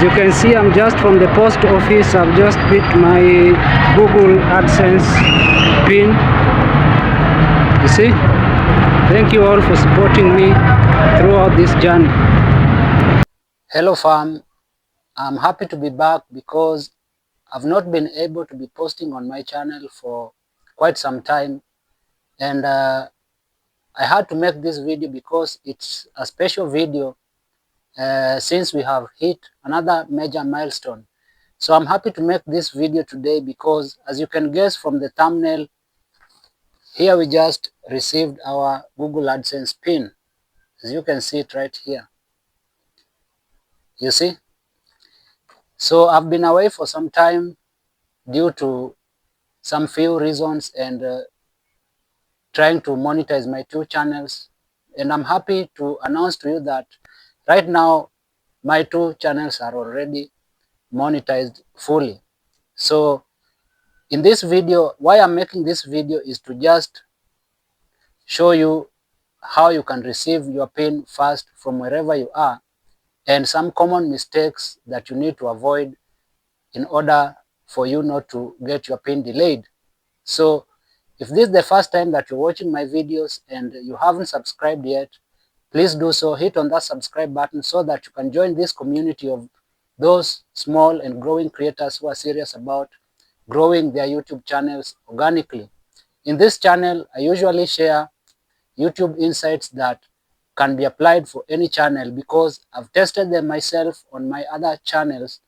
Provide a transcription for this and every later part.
As you can see, I'm just from the post office. I've just picked my Google AdSense PIN. You see? Thank you all for supporting me throughout this journey. Hello fam, I'm happy to be back because I've not been able to be posting on my channel for quite some time, and I had to make this video because it's a special video since we have hit another major milestone. So I'm happy to make this video today because, as you can guess from the thumbnail, here we just received our Google AdSense PIN. As you can see it right here. You see? So I've been away for some time due to some few reasons and trying to monetize my 2 channels. And I'm happy to announce to you that right now my 2 channels are already monetized fully. So in this video, why I'm making this video is to just show you how you can receive your PIN fast from wherever you are, and some common mistakes that you need to avoid in order for you not to get your PIN delayed. So if this is the first time that you're watching my videos and you haven't subscribed yet, please do so. Hit on that subscribe button so that you can join this community of those small and growing creators who are serious about growing their YouTube channels organically. In this channel, I usually share YouTube insights that can be applied for any channel because I've tested them myself on my other channels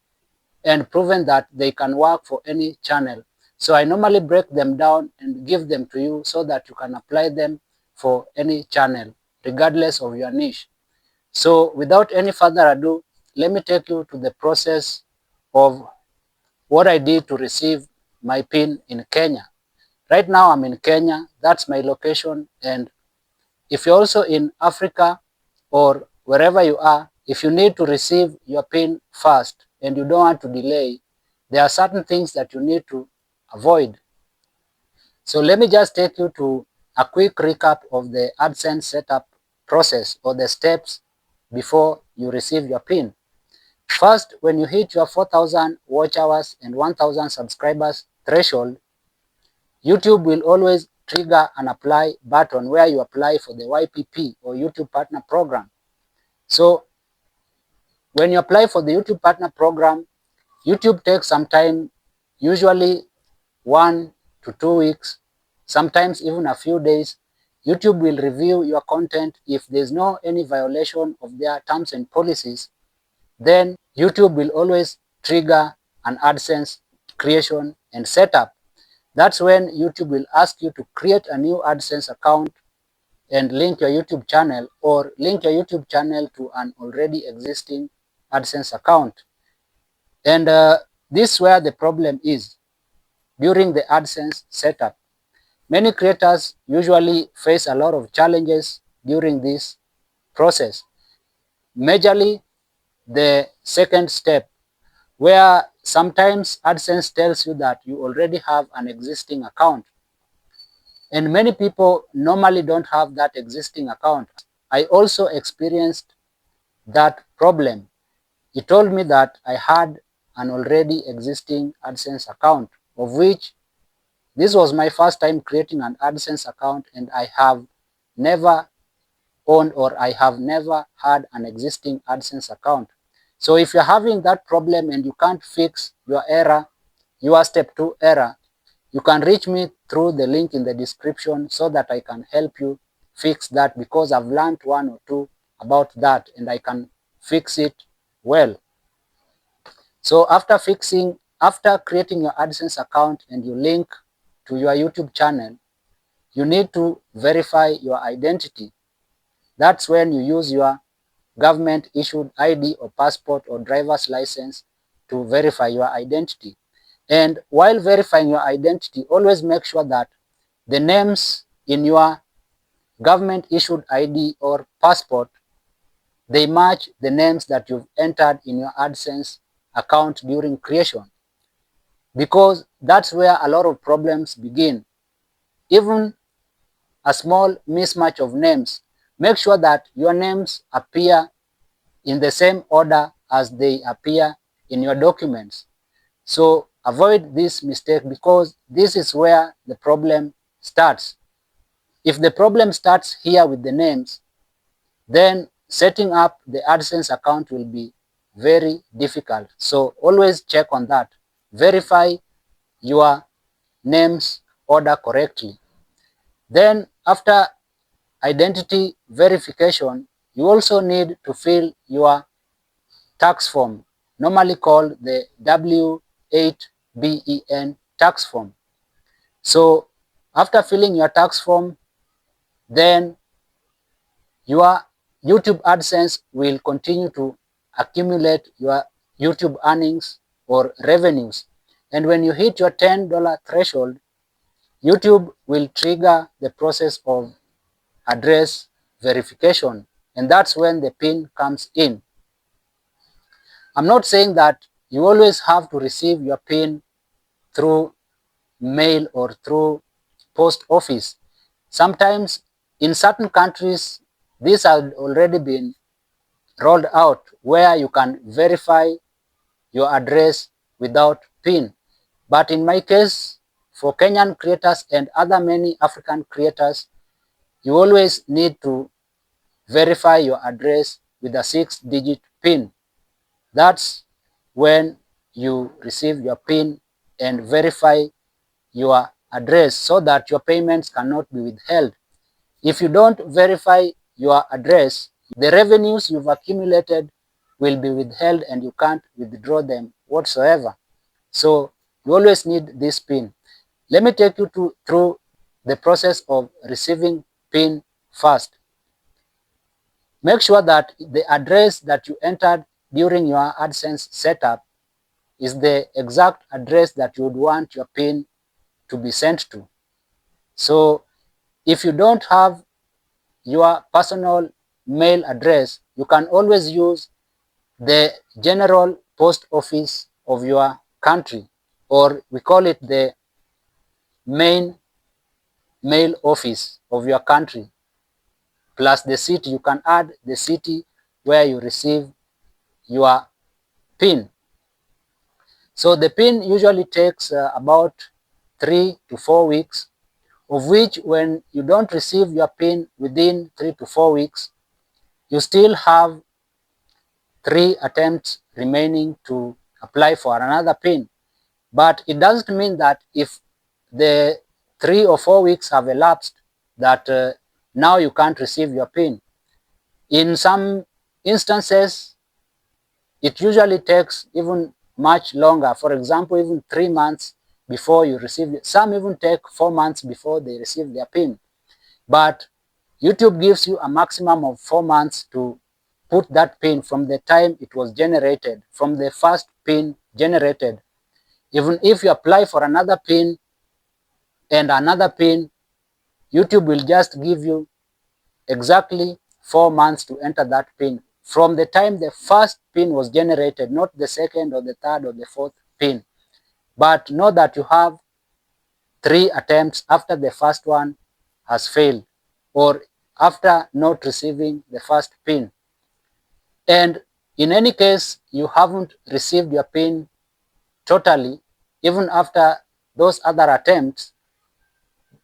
and proven that they can work for any channel. So I normally break them down and give them to you so that you can apply them for any channel, regardless of your niche. So without any further ado, let me take you to the process of what I did to receive my PIN in Kenya. Right now I'm in Kenya, that's my location, and if you're also in Africa or wherever you are, if you need to receive your PIN fast and you don't want to delay, there are certain things that you need to avoid. So let me just take you to a quick recap of the AdSense setup process or the steps before you receive your PIN. First, when you hit your 4,000 watch hours and 1,000 subscribers threshold, YouTube will always trigger an apply button where you apply for the YPP or YouTube Partner Program. So when you apply for the YouTube Partner Program, YouTube takes some time, usually 1 to 2 weeks, sometimes even a few days. YouTube will review your content. If there's no any violation of their terms and policies, then YouTube will always trigger an AdSense creation and setup. That's when YouTube will ask you to create a new AdSense account and link your YouTube channel, or link your YouTube channel to an already existing AdSense account. And this is where the problem is during the AdSense setup. Many creators usually face a lot of challenges during this process. Majorly the second step, where sometimes AdSense tells you that you already have an existing account. And many people normally don't have that existing account. I also experienced that problem. It told me that I had an already existing AdSense account, of which this was my first time creating an AdSense account, and I have never owned or I have never had an existing AdSense account. So if you're having that problem and you can't fix your error, your step 2 error, you can reach me through the link in the description so that I can help you fix that, because I've learned 1 or 2 about that and I can fix it well. So after creating your AdSense account and you link to your YouTube channel, you need to verify your identity. That's when you use your government issued ID or passport or driver's license to verify your identity. And while verifying your identity, always make sure that the names in your government issued ID or passport, they match the names that you've entered in your AdSense account during creation, because that's where a lot of problems begin. Even a small mismatch of names, make sure that your names appear in the same order as they appear in your documents. So avoid this mistake, because this is where the problem starts. If the problem starts here with the names, then setting up the AdSense account will be very difficult. So always check on that. Verify your names order correctly. Then after identity verification, you also need to fill your tax form, normally called the W8BEN tax form. So after filling your tax form, then your YouTube AdSense will continue to accumulate your YouTube earnings or revenues. And when you hit your $10 threshold, YouTube will trigger the process of address verification. And that's when the PIN comes in. I'm not saying that you always have to receive your PIN through mail or through post office. Sometimes in certain countries, these have already been rolled out where you can verify your address without PIN. But in my case, for Kenyan creators and other many African creators, you always need to verify your address with a 6-digit PIN. That's when you receive your PIN and verify your address so that your payments cannot be withheld. If you don't verify your address, the revenues you've accumulated will be withheld and you can't withdraw them whatsoever. So you always need this PIN. Let me take you through the process of receiving PIN first. Make sure that the address that you entered during your AdSense setup is the exact address that you would want your PIN to be sent to. So if you don't have your personal mail address, you can always use the general post office of your country, or we call it the main mail office of your country, plus the city. You can add the city where you receive your PIN. So the PIN usually takes about 3 to 4 weeks, of which when you don't receive your PIN within 3 to 4 weeks, you still have 3 attempts remaining to apply for another PIN. But it doesn't mean that if the 3 or 4 weeks have elapsed, that now you can't receive your PIN. In some instances, it usually takes even much longer. For example, even 3 months before you receive it. Some even take 4 months before they receive their PIN. But YouTube gives you a maximum of 4 months to put that PIN from the time it was generated, from the first PIN generated. Even if you apply for another PIN and another PIN, YouTube will just give you exactly 4 months to enter that PIN from the time the first PIN was generated, not the second or the third or the fourth PIN. But know that you have 3 attempts after the first one has failed, or after not receiving the first PIN. And in any case, you haven't received your PIN totally, even after those other attempts,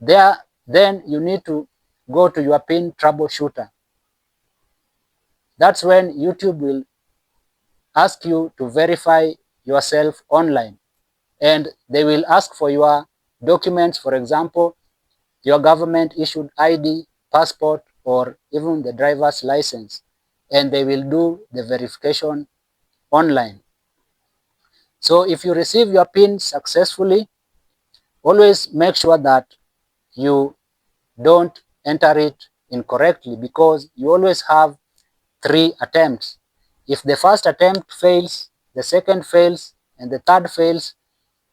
then you need to go to your PIN troubleshooter. That's when YouTube will ask you to verify yourself online, and they will ask for your documents, for example, your government issued ID, passport, or even the driver's license, and they will do the verification online. So if you receive your PIN successfully, always make sure that you don't enter it incorrectly, because you always have 3 attempts. If the first attempt fails, the second fails, and the third fails,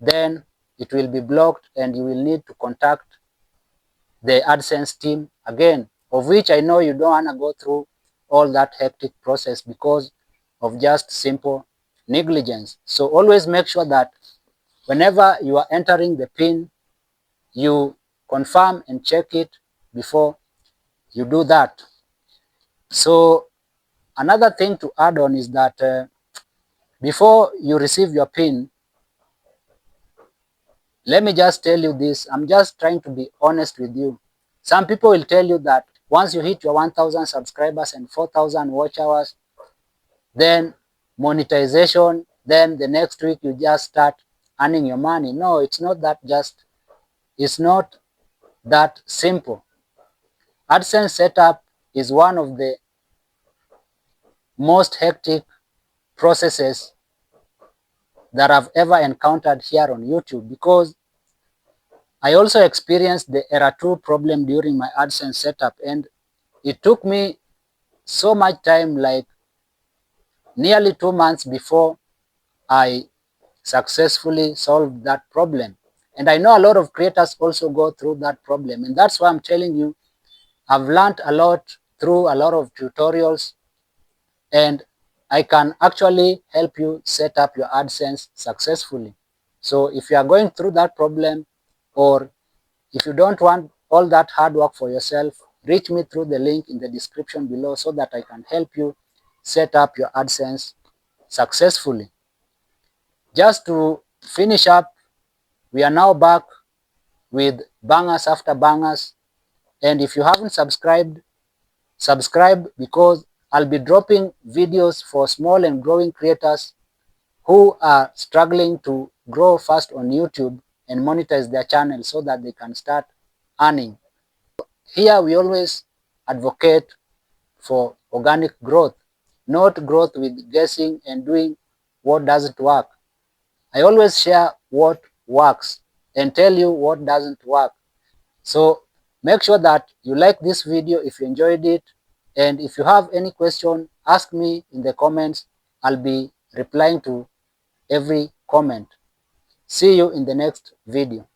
then it will be blocked and you will need to contact the AdSense team again, of which I know you don't want to go through all that hectic process because of just simple negligence. So always make sure that whenever you are entering the PIN, you confirm and check it before you do that. So another thing to add on is that Before you receive your PIN, let me just tell you this. I'm just trying to be honest with you. Some people will tell you that once you hit your 1,000 subscribers and 4,000 watch hours, then monetization, then the next week you just start earning your money. No, it's not it's not that simple. AdSense setup is one of the most hectic processes that I've ever encountered here on YouTube, because I also experienced the Era 2 problem during my AdSense setup, and it took me so much time, like nearly 2 months, before I successfully solved that problem. And I know a lot of creators also go through that problem, and that's why I'm telling you, I've learned a lot through a lot of tutorials, and I can actually help you set up your AdSense successfully. So if you are going through that problem, or if you don't want all that hard work for yourself, reach me through the link in the description below so that I can help you set up your AdSense successfully. Just to finish up, we are now back with bangers after bangers. And if you haven't subscribed, subscribe, because I'll be dropping videos for small and growing creators who are struggling to grow fast on YouTube and monetize their channel so that they can start earning. Here we always advocate for organic growth, not growth with guessing and doing what doesn't work. I always share what works and tell you what doesn't work. So make sure that you like this video if you enjoyed it, and if you have any question, ask me in the comments. I'll be replying to every comment. See you in the next video.